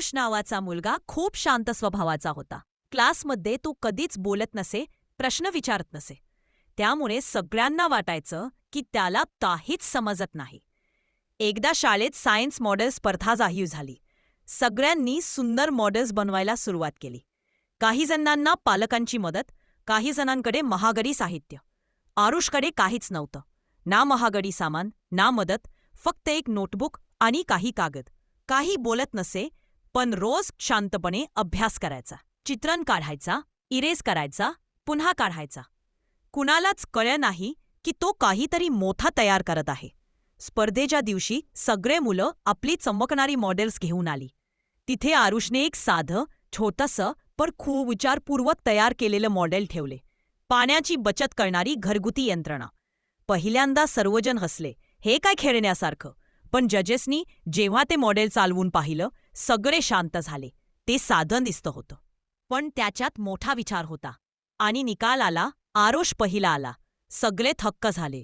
आरुष नावाचा मुलगा खूप शांत स्वभावाचा होता. क्लासमध्ये तो कधीच बोलत नसे, प्रश्न विचारत नसे. त्यामुळे सगळ्यांना वाटायचं की त्याला काहीच समजत नाही. एकदा शाळेत सायन्स मॉडेल स्पर्धा जाहीर झाली. सगळ्यांनी सुंदर मॉडेल्स बनवायला सुरुवात केली. काही जणांना पालकांची मदत, काही जणांकडे महागडी साहित्य. आरुषकडे काहीच नव्हतं. ना महागडी सामान, ना मदत, फक्त एक नोटबुक आणि काही कागद. काही बोलत नसे, पण रोज शांतपणे अभ्यास करायचा. चित्रण काढायचा, इरेज करायचा, पुन्हा काढायचा. कुणालाच कळलं नाही की तो काहीतरी मोठा तयार करत आहे. स्पर्धेच्या दिवशी सगळे मुलं आपली चमकणारी मॉडेल्स घेऊन आली. तिथे आरुषने एक साधं, छोटंसं पण खूप विचारपूर्वक तयार केलेलं मॉडेल ठेवले. पाण्याची बचत करणारी घरगुती यंत्रणा. पहिल्यांदा सर्वजण हसले, हे काय खेळण्यासारखं. पण जजेसनी जेव्हा ते मॉडेल चालवून पाहिलं, सगळे शांत झाले. ते साधं दिसतं होतं, पण त्याच्यात मोठा विचार होता. आणि निकाल आला, आरुष पहिला आला. सगळे थक्क झाले.